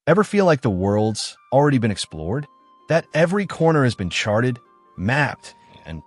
Ever feel like the world's already been explored? That every corner has been charted, mapped, and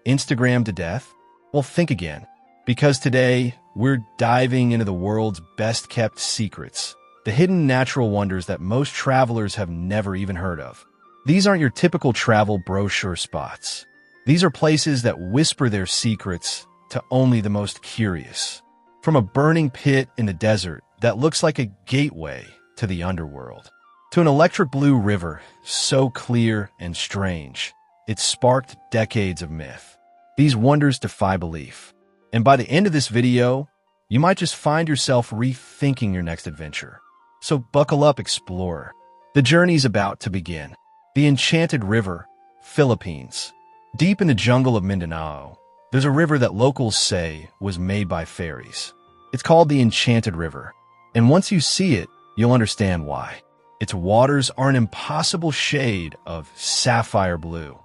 Instagrammed to death? Well, think again. Because today, we're diving into the world's best-kept secrets, the hidden natural wonders that most travelers have never even heard of. These aren't your typical travel brochure spots. These are places that whisper their secrets to only the most curious. From a burning pit in the desert that looks like a gateway to the underworld, to an electric blue river so clear and strange, it sparked decades of myth. These wonders defy belief. And by the end of this video, you might just find yourself rethinking your next adventure. So buckle up, explorer. The journey's about to begin. The Enchanted River, Philippines. Deep in the jungle of Mindanao, there's a river that locals say was made by fairies. It's called the Enchanted River. And once you see it, you'll understand why. Its waters are an impossible shade of sapphire blue,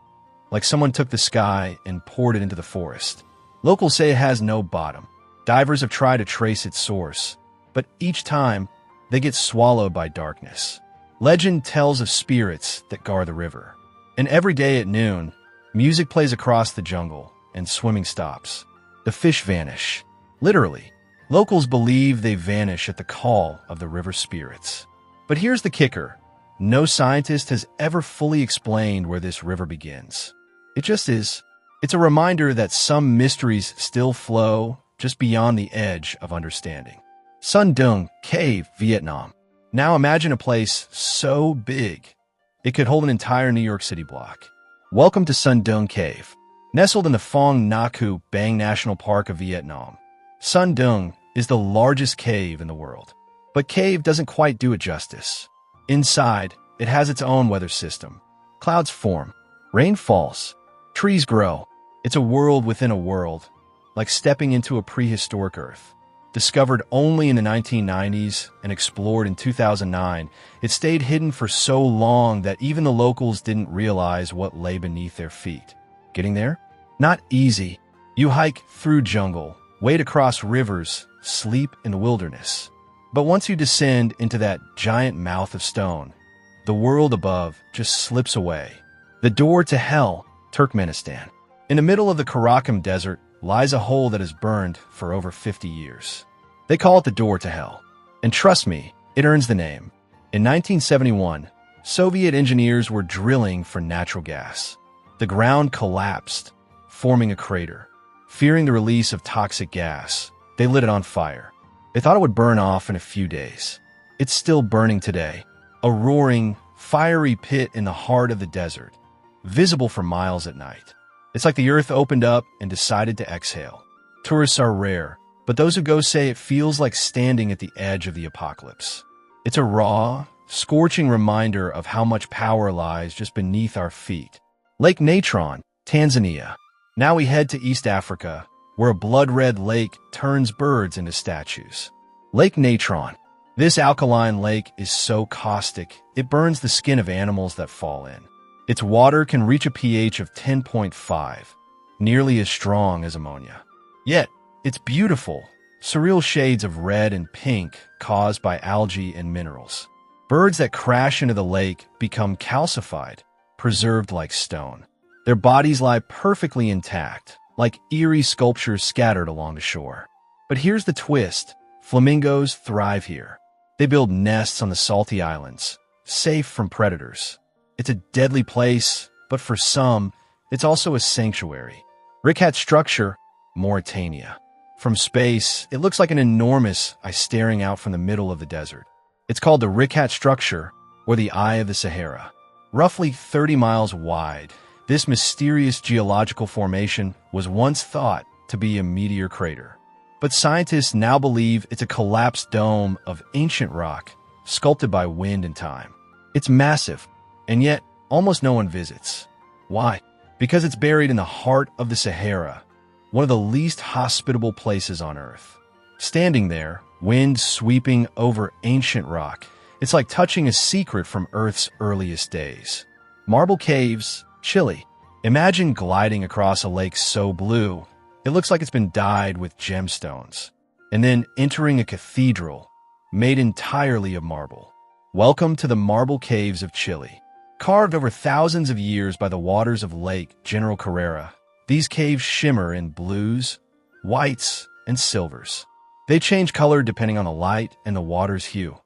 like someone took the sky and poured it into the forest. Locals say it has no bottom. Divers have tried to trace its source, but each time, they get swallowed by darkness. Legend tells of spirits that guard the river. And every day at noon, music plays across the jungle and swimming stops. The fish vanish. Literally. Locals believe they vanish at the call of the river spirits. But here's the kicker. No scientist has ever fully explained where this river begins. It just is. It's a reminder that some mysteries still flow just beyond the edge of understanding. Sun Doong Cave, Vietnam. Now imagine a place so big, it could hold an entire New York City block. Welcome to Sun Doong Cave. Nestled in the Phong Nha Bang National Park of Vietnam, Sun Doong is the largest cave in the world. But cave doesn't quite do it justice. Inside, it has its own weather system. Clouds form, rain falls, trees grow. It's a world within a world, like stepping into a prehistoric Earth. Discovered only in the 1990s and explored in 2009, it stayed hidden for so long that even the locals didn't realize what lay beneath their feet. Getting there? Not easy. You hike through jungle, wade across rivers, sleep in the wilderness. But once you descend into that giant mouth of stone, the world above just slips away. The door to hell, Turkmenistan. In the middle of the Karakum Desert lies a hole that has burned for over 50 years. They call it the door to hell. And trust me, it earns the name. In 1971, Soviet engineers were drilling for natural gas. The ground collapsed, forming a crater. Fearing the release of toxic gas, they lit it on fire. They thought it would burn off in a few days. It's still burning today, a roaring, fiery pit in the heart of the desert, visible for miles at night. It's like the earth opened up and decided to exhale. Tourists are rare, but those who go say it feels like standing at the edge of the apocalypse. It's a raw, scorching reminder of how much power lies just beneath our feet. Lake Natron, Tanzania. Now we head to East Africa, where a blood-red lake turns birds into statues. Lake Natron. This alkaline lake is so caustic, it burns the skin of animals that fall in. Its water can reach a pH of 10.5, nearly as strong as ammonia. Yet, it's beautiful, surreal shades of red and pink caused by algae and minerals. Birds that crash into the lake become calcified, preserved like stone. Their bodies lie perfectly intact, like eerie sculptures scattered along the shore. But here's the twist. Flamingos thrive here. They build nests on the salty islands, safe from predators. It's a deadly place, but for some, it's also a sanctuary. Richat structure, Mauritania. From space, it looks like an enormous eye staring out from the middle of the desert. It's called the Richat structure, or the Eye of the Sahara. Roughly 30 miles wide, this mysterious geological formation was once thought to be a meteor crater. But scientists now believe it's a collapsed dome of ancient rock, sculpted by wind and time. It's massive, and yet almost no one visits. Why? Because it's buried in the heart of the Sahara, one of the least hospitable places on Earth. Standing there, wind sweeping over ancient rock, it's like touching a secret from Earth's earliest days. Marble caves, Chile. Imagine gliding across a lake so blue, it looks like it's been dyed with gemstones. And then entering a cathedral, made entirely of marble. Welcome to the marble caves of Chile. Carved over thousands of years by the waters of Lake General Carrera, these caves shimmer in blues, whites, and silvers. They change color depending on the light and the water's hue,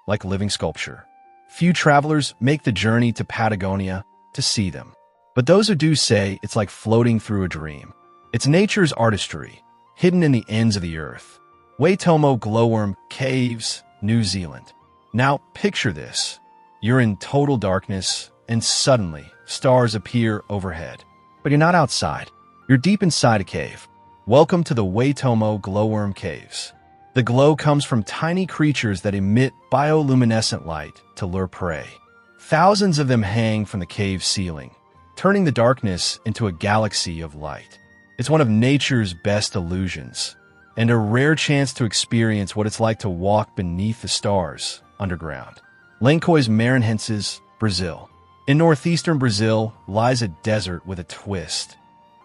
like living sculpture. Few travelers make the journey to Patagonia to see them, but those who do say it's like floating through a dream. It's nature's artistry, hidden in the ends of the earth. Waitomo Glowworm Caves, New Zealand. Now picture this. You're in total darkness, and suddenly stars appear overhead. But you're not outside. You're deep inside a cave. Welcome to the Waitomo Glowworm Caves. The glow comes from tiny creatures that emit bioluminescent light to lure prey. Thousands of them hang from the cave ceiling, turning the darkness into a galaxy of light. It's one of nature's best illusions, and a rare chance to experience what it's like to walk beneath the stars underground. Lençóis Maranhenses, Brazil. In northeastern Brazil lies a desert with a twist.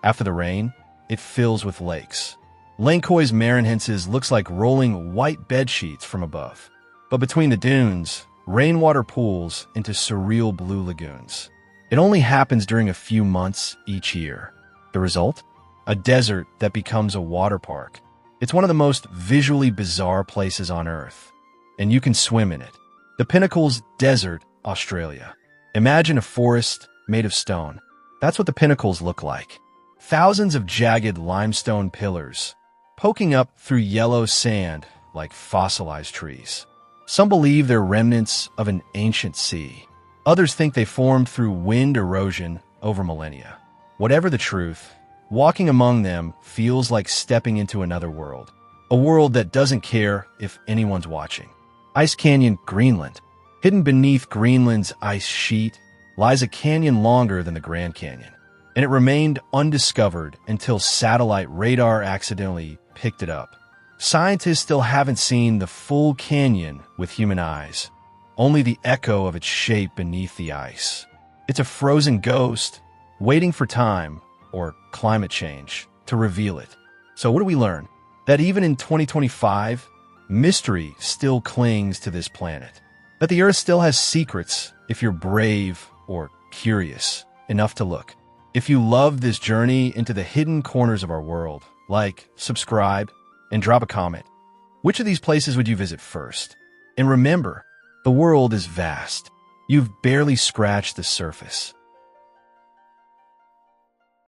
After the rain, it fills with lakes. Lençóis Maranhenses looks like rolling white bedsheets from above. But between the dunes, rainwater pools into surreal blue lagoons. It only happens during a few months each year. The result? A desert that becomes a water park. It's one of the most visually bizarre places on Earth, and you can swim in it. The Pinnacles Desert, Australia. Imagine a forest made of stone. That's what the Pinnacles look like. Thousands of jagged limestone pillars, poking up through yellow sand like fossilized trees. Some believe they're remnants of an ancient sea. Others think they formed through wind erosion over millennia. Whatever the truth, walking among them feels like stepping into another world. A world that doesn't care if anyone's watching. Ice Canyon, Greenland. Hidden beneath Greenland's ice sheet lies a canyon longer than the Grand Canyon, and it remained undiscovered until satellite radar accidentally picked it up. Scientists still haven't seen the full canyon with human eyes, only the echo of its shape beneath the ice. It's a frozen ghost, waiting for time, or climate change, to reveal it. So what do we learn? That even in 2025, mystery still clings to this planet. That the Earth still has secrets if you're brave or curious enough to look. If you love this journey into the hidden corners of our world, like, subscribe, and drop a comment. Which of these places would you visit first? And remember, the world is vast. You've barely scratched the surface.